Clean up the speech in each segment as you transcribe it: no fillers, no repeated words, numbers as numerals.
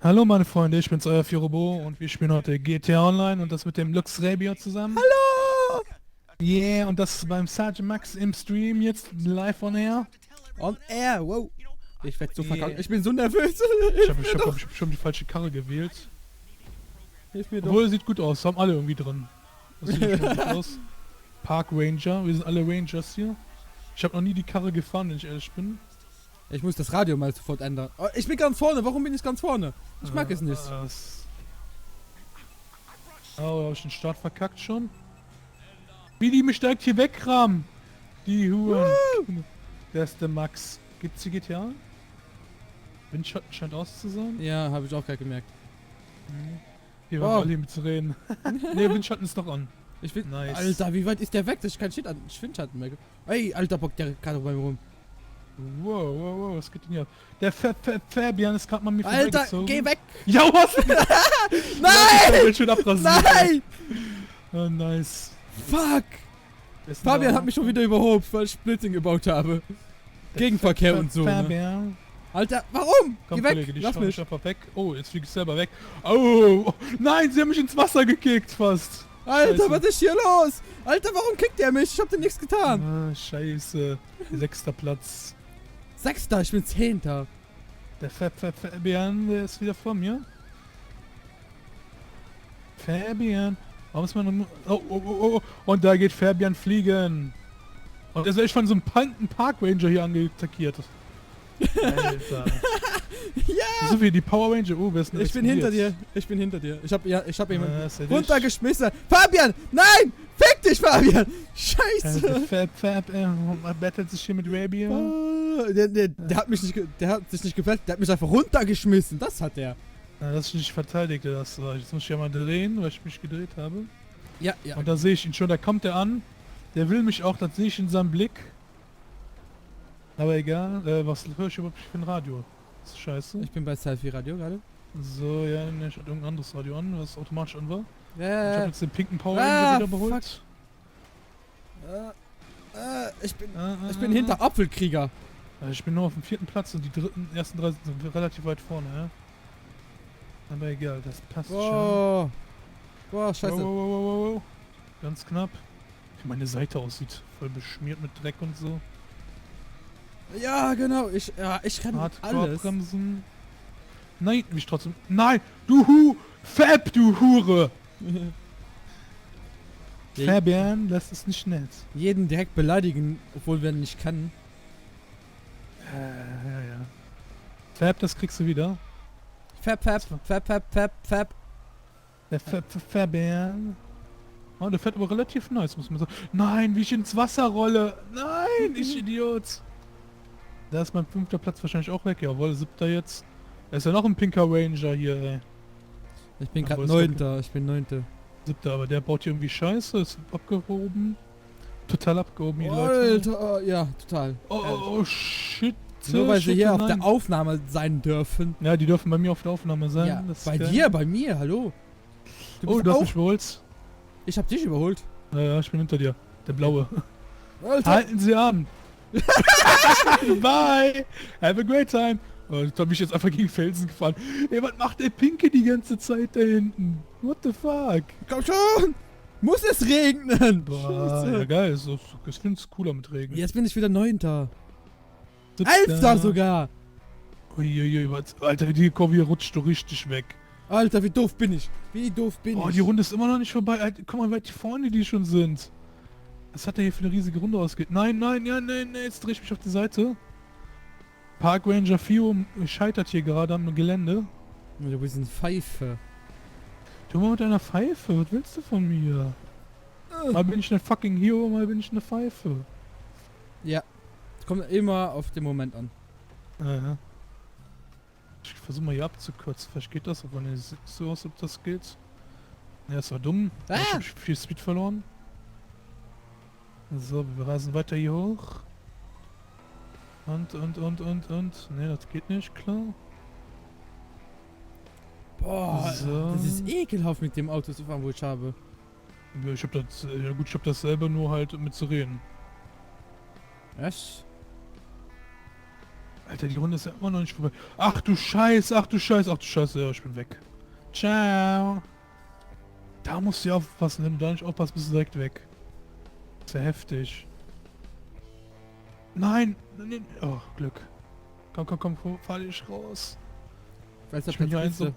Hallo meine Freunde, ich bin's, euer Firobo und wir spielen heute GTA Online und das mit dem Lux Rebio zusammen. Hallo! Yeah, und das beim Sergeant Max im Stream jetzt live on air. On air, wow. Ich werde so verkackt. Yeah. Ich bin so nervös. Ich Hilf habe mir ich hab, doch. glaub ich, schon die falsche Karre gewählt. Hilf mir doch. Obwohl, sieht gut aus, haben alle irgendwie drin. Das sieht schon gut aus. Park Ranger, wir sind alle Rangers hier. Ich habe noch nie die Karre gefahren, wenn ich ehrlich bin. Ich muss das Radio mal sofort ändern. Oh, ich bin ganz vorne. Warum bin ich ganz vorne? Ich mag es nicht. Oh, habe ich den Start verkackt schon? Wie die mich direkt hier wegkramen. Die Huren. Der ist der Max. Gibt's die GTA? Windschatten scheint aus zu sein. Ja, habe ich auch gerade gemerkt. Hier waren alle hier mit zu reden. Ne, Windschatten ist noch an. Ich will. Nice. Alter, wie weit ist der weg, dass ich keinen Windschatten mehr. Ey, Alter, Bock, der gerade bei mir rum. Wow, was geht denn hier ab? Der Fabian ist gerade mal mir Alter, vorbeigezogen. geh weg! Ja, was? Nein! Schön abrasiert. Nein! Oh, nice. Fuck! Fabian hat mich schon wieder überholt, weil ich Splitting gebaut habe. Gegenverkehr und so. Ne? Fabian. Alter, warum? Komm, Geh weg! Kollege, die Lass schauen mich! mich einfach weg. Oh, jetzt flieg ich selber weg. Oh, nein, sie haben mich ins Wasser gekickt fast. Alter, Scheiße. was ist hier los? Alter, warum kickt er mich? Ich hab dir nichts getan. Ah, scheiße. 6. Platz. 6. Ich bin 10. Der Fabian, der ist wieder vor mir. Fabian. Warum ist man... Oh. Und da geht Fabian fliegen. Und er ist echt von so einem Park Ranger hier angetakiert. Alter. Ja! So wie die Power Ranger. Oh, wer ist denn Ich bin hinter dir. explodiert? Ich bin hinter dir. Ich hab jemanden ist er dich? runtergeschmissen. Fabian! Nein! Fick dich, Fabian! Scheiße! Fab, battelt sich hier mit Rabia. Der hat mich nicht, der hat sich nicht gefällt, der hat mich einfach runtergeschmissen. Das hat er. Na, das ist nicht verteidigt, das war. Jetzt muss ich ja mal drehen, weil ich mich gedreht habe. Ja. Und da sehe ich ihn schon, da kommt er an. Der will mich auch, das sehe ich in seinem Blick. Aber egal, was höre ich überhaupt für ein Radio? Das ist scheiße. Ich bin bei Selfie Radio gerade. So, ja, ne, ich hatte irgendein anderes Radio an, was automatisch an war. Ich habe Ja. jetzt den pinken Power Ranger wieder fuck. beholt. Ich bin hinter Apfelkrieger. Ich bin nur auf dem 4. Platz und die ersten 3 sind relativ weit vorne, ja. Aber egal, das passt schon. Boah, scheiße. Wow. Ganz knapp. Wie meine Seite aussieht. Voll beschmiert mit Dreck und so. Ja, genau. Ich kann alles. Hardcore-Bremsen. Nein, mich trotzdem. Nein! Du Fab, du Hure! Fabian, das ist nicht nett. Jeden direkt beleidigen, obwohl wir nicht kann. Ja. Fab, das kriegst du wieder. Fab. Der Fabian. Oh, der fährt aber relativ nice, muss man sagen. Nein, wie ich ins Wasser rolle. Nein, ich Idiot. Da ist mein 5. Platz wahrscheinlich auch weg. Jawohl, 7. jetzt. Da ist ja noch ein pinker Ranger hier, ey. Ich bin Ja, gerade wo ist 9. Ich bin 9. 7. Aber der baut hier irgendwie Scheiße, ist abgehoben. Total abgehoben, die Leute. Alter, ja, total. Oh, shit. Nur weil sie hier auf nein. der Aufnahme sein dürfen. Ja, die dürfen bei mir auf der Aufnahme sein. Ja, Das ist bei geil. dir, bei mir, hallo. Oh, du hast mich überholt. Ich hab dich überholt. Ja, ich bin hinter dir. Der Blaue. Alter. Halten Sie an. Bye. Have a great time. Oh, da bin ich jetzt einfach gegen Felsen gefahren. Ey, was macht der Pinke die ganze Zeit da hinten? What the fuck? Komm schon! Muss es regnen! Boah, Scheiße. ja geil. Ich finde es cooler mit Regen. Jetzt bin ich wieder 9. 11. 11. sogar! Uiuiui, Alter, die Kurve rutscht du richtig weg. Alter, wie doof bin ich? Wie doof bin Oh, ich? die Runde ist immer noch nicht vorbei. Alter, guck mal, wie weit die vorne die schon sind. Was hat der hier für eine riesige Runde ausgeht? Nein, jetzt drehe ich mich auf die Seite. Park Ranger Fio scheitert hier gerade am Gelände. Du bist ein Pfeife. Du mal mit deiner Pfeife, was willst du von mir? Mal bin ich eine fucking Hero, mal bin ich eine Pfeife. Ja. Kommt immer auf den Moment an. Ja. Ich versuche mal hier abzukürzen, vielleicht geht das, aber ne, sieht so aus, ob das geht. Ja, es war dumm. Ah! Ich hab viel Speed verloren. So, wir rasen weiter hier hoch. Und. Ne, das geht nicht, klar. Boah, So. das ist ekelhaft mit dem Auto zu fahren, wo ich habe. Ich hab das, ja gut, ich hab das selber nur halt mit zu reden. Echt? Alter, die Runde ist ja immer noch nicht vorbei. Ach du Scheiße, ach du Scheiße, ach du Scheiße. Ja, ich bin weg. Ciao. Da musst du ja aufpassen. Wenn du da nicht aufpasst, bist du direkt weg. Ist ja heftig. Nein. Nein. Oh, Glück. Komm, fahr dich raus. Weißt du, Ich bin hier Platz eins.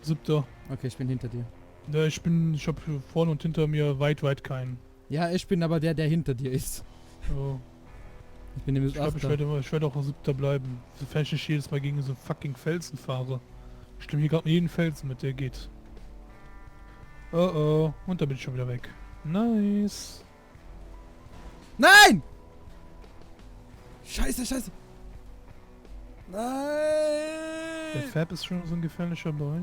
Siebter. Okay, ich bin hinter dir. Ja, ich hab vorne und hinter mir weit keinen. Ja, ich bin aber der hinter dir ist. So. Ich bin nämlich Ich glaube, Achter. ich werde auch Siebter bleiben. Sofern ich nicht jedes Mal gegen so einen fucking Felsen fahre. Ich stimme hier gerade jeden Felsen mit, der geht. Oh. Und da bin ich schon wieder weg. Nice. Nein! Scheiße. Der Nein! Fab ist schon so ein gefährlicher Boy.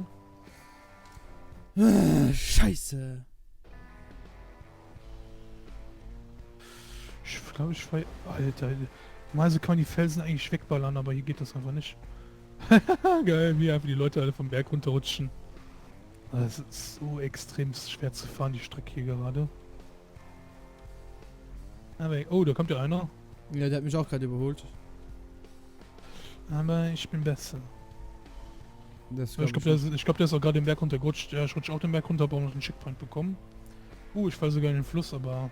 Scheiße. Ich glaube, ich fahre... Alter. Normalerweise kann man die Felsen eigentlich wegballern, aber hier geht das einfach nicht. Geil, wie einfach die Leute alle vom Berg runterrutschen. Das ist so extrem schwer zu fahren, die Strecke hier gerade. Aber, oh, da kommt ja einer. Ja, der hat mich auch gerade überholt. Aber ich bin besser. Das Ja, ich glaube, der ist auch gerade den Berg runtergerutscht. Ja, ich rutsche auch den Berg runter, habe auch noch einen Checkpoint bekommen. Ich falle sogar in den Fluss, aber...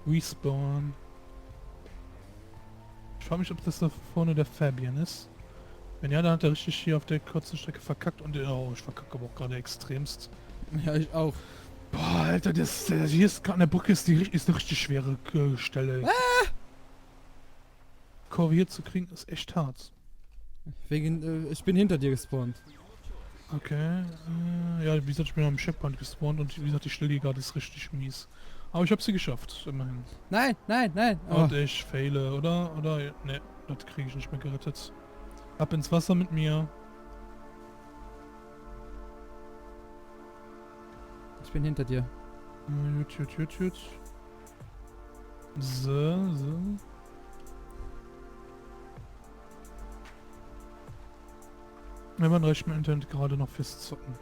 Respawn. Ich frage mich, ob das da vorne der Fabian ist. Wenn ja, dann hat er richtig hier auf der kurzen Strecke verkackt und... Oh, ich verkacke aber auch gerade extremst. Ja, ich auch. Boah, Alter, hier ist gerade eine Brücke, ist eine richtig schwere Stelle. Kurve hier zu kriegen, ist echt hart. Wegen, ich bin hinter dir gespawnt. Okay, ja, wie gesagt, ich bin am Checkpoint gespawnt und wie gesagt, die Stelle hier gerade ist richtig mies. Aber ich habe sie geschafft, immerhin. Nein. Oh. Und ich faile, oder? Ne, das kriege ich nicht mehr gerettet. Ab ins Wasser mit mir. Ich bin hinter dir. Gut. So. Wenn man reicht mein Internet gerade noch fürs Zocken.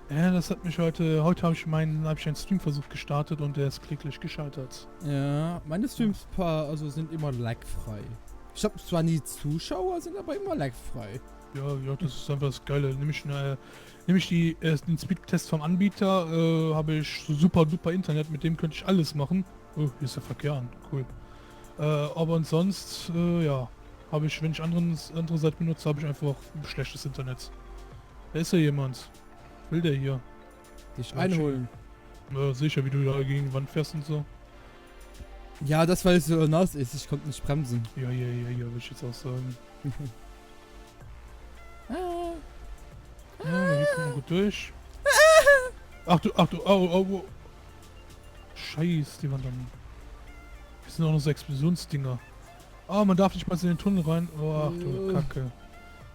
Ja, das hat mich heute habe ich einen Streamversuch gestartet und der ist kläglich gescheitert. Ja, meine Streams sind immer lagfrei. Ich habe zwar nie Zuschauer, sind aber immer lagfrei. Ja, das ist einfach das Geile. Nämlich den Speedtest vom Anbieter, habe ich super duper Internet, mit dem könnte ich alles machen. Oh, hier ist der Verkehr an, cool. Aber sonst, ja, habe ich, wenn ich andere Seite benutze, habe ich einfach schlechtes Internet. Da ist ja jemand. Will der hier? Dich Ja, einholen. Ja, sicher, wie du da gegen die Wand fährst und so. Ja, das weil es so nass ist, ich konnte nicht bremsen. Ja, will ich jetzt auch sagen. Ja, hier kommen wir gut durch. Ach du, oh. Scheiß, die Wand an. Das sind auch noch so Explosionsdinger. Oh, man darf nicht mal in den Tunnel rein. Oh, ach du Kacke.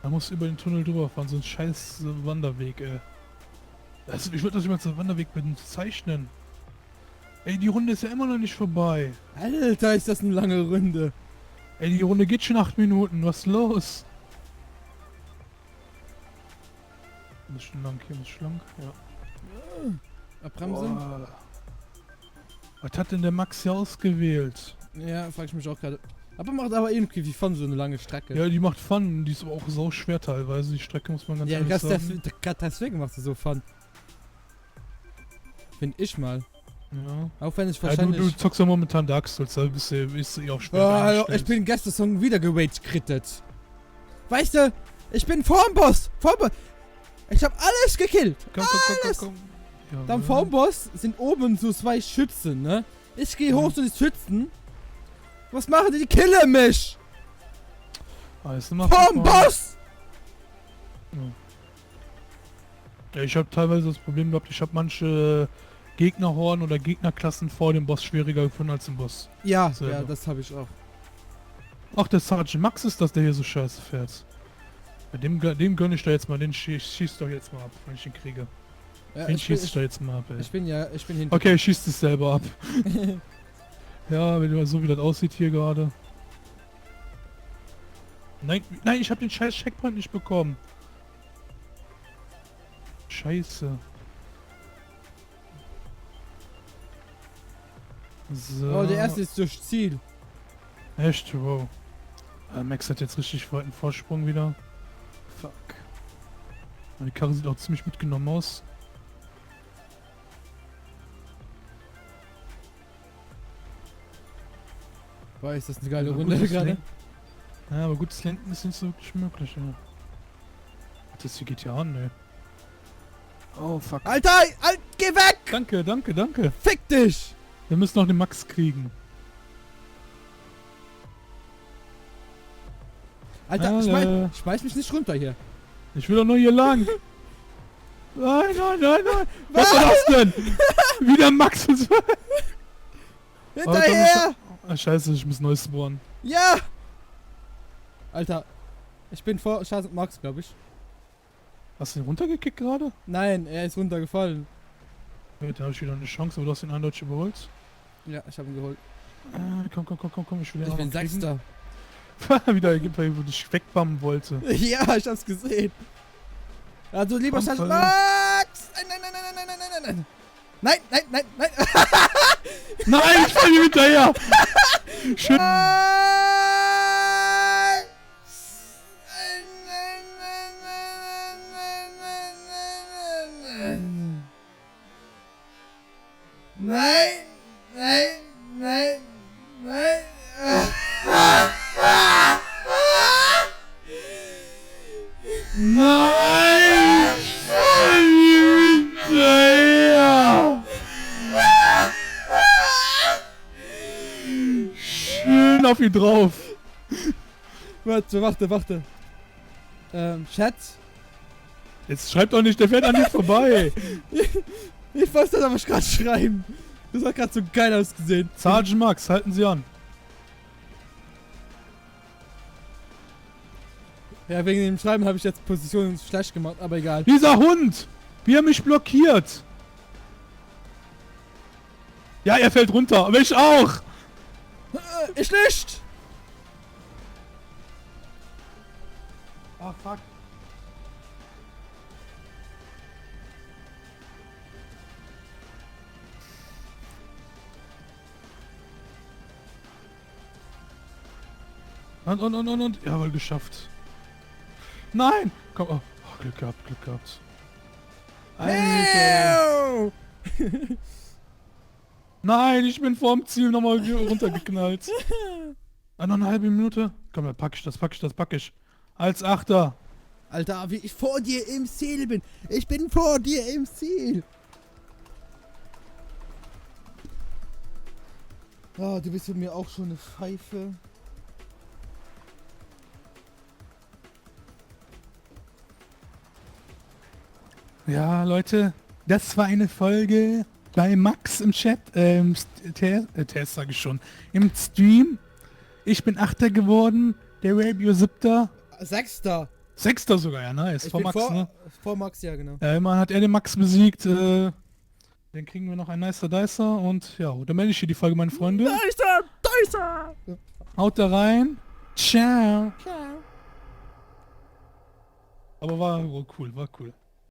Man muss über den Tunnel drüber fahren, so ein scheiß Wanderweg, ey. Also, ich würde das immer zum Wanderweg bezeichnen. Ey, die Runde ist ja immer noch nicht vorbei. Alter, ist das eine lange Runde. Ey, die Runde geht schon 8 Minuten. Was ist los? Muss schon lang, hier muss schlank, ja. Abbremsen? Boah. Was hat denn der Max hier ausgewählt? Ja, frag ich mich auch gerade. Aber macht aber irgendwie wie Fun so eine lange Strecke. Ja, die macht Fun, die ist aber auch so schwer teilweise. Die Strecke muss man ganz Ja, ehrlich sagen. deswegen macht sie so Fun. Find ich mal. Ja. Auch wenn ich Ja, wahrscheinlich... du zockst ja momentan Dark Souls, da bist du eh auch schwer Oh, eingestellt. ich bin gestern wieder gerage-crittet. Weißt du, ich bin vorm Boss. Ich hab alles gekillt. Komm. Ja, Dann vorm Boss sind oben so 2 Schützen, ne? Ich gehe hoch zu den Schützen. Was machen die? Die killen mich! Also mach Vorm mal. Boss! Ja, ich habe teilweise das Problem gehabt, ich habe manche Gegnerhorn oder Gegnerklassen vor dem Boss schwieriger gefunden als im Boss. Ja, Selber. ja, das habe ich auch. Ach, der Sergeant Max ist das, der hier so scheiße fährt. Ja, dem gönn ich da jetzt mal, den schießt doch jetzt mal ab, wenn ich ihn kriege. Ja, Den schießt ich da jetzt mal ab, ey. ich bin hinter. Okay, ich schieß es selber ab. Ja, wenn du so wie das aussieht hier gerade. Nein, ich habe den scheiß Checkpoint nicht bekommen. Scheiße. So. Oh, der erste ist durchs Ziel. Echt, wow. Max hat jetzt richtig weiten Vorsprung wieder. Fuck. Die Karre sieht auch ziemlich mitgenommen aus. Boah, ist das eine geile Aber Runde gutes gerade. Lenken. Ja, aber gutes Lenken ist nicht so wirklich möglich, ja. Das hier geht ja an, ey. Oh, fuck. Alter, geh weg! Danke, danke, danke. Fick dich! Wir müssen noch den Max kriegen. Alter, Alle. schmeiß mich nicht runter hier. Ich will doch nur hier lang. Nein, nein, nein, nein. Was war das denn? Wieder Max. Hinterher! Ah, scheiße, ich muss neu spawnen. Ja! Alter, ich bin vor Charles und Max, glaube ich. Hast du ihn runtergekickt gerade? Nein, er ist runtergefallen. Ja, da habe ich wieder eine Chance, aber du hast ihn eindeutig überholt. Ja, ich habe ihn geholt. Komm, ich will ihn Ich auch bin noch kriegen. Sechster. Wieder, wo ich wegbammen wollte. Ja, ich hab's gesehen. Also lieber Komm, Charles voll. Max! Nein! Nein! Nein, ich fall hier hinterher! Schön. Nein! Ich fall hier hinterher! Schön auf ihn drauf. Warte. Chat? Jetzt schreibt doch nicht, der fährt an dir vorbei. Ich weiß nicht, aber ich gerade schreiben. Das hat gerade so geil ausgesehen. Sergeant Max, halten Sie an. Ja, wegen dem Schreiben habe ich jetzt Position schlecht gemacht, aber egal. Dieser Hund! Wie er mich blockiert! Ja, er fällt runter, aber ich auch! Ich nicht! Ah, fuck. Und. Jawohl, geschafft. Nein! Komm, oh, Glück gehabt. Alter. Nein, ich bin vorm Ziel nochmal runtergeknallt. Noch eine halbe Minute. Komm, dann pack ich. Als Achter. Alter, wie ich vor dir im Ziel bin. Ich bin vor dir im Ziel. Ah, du bist für mir auch schon eine Pfeife. Ja, Leute, das war eine Folge bei Max im Chat, TS sage ich schon, im Stream. Ich bin Achter geworden, der Rabio Siebter. Sechster. Sechster sogar, ja, nice. Ich Vor bin Max, ne? Vor Max, ja, genau. Immerhin hat er den Max besiegt. Dann kriegen wir noch einen Nicer Dicer und ja, dann melde ich hier die Folge, meine Freunde. Dicer! Haut da rein. Ciao. Ciao. Aber war cool,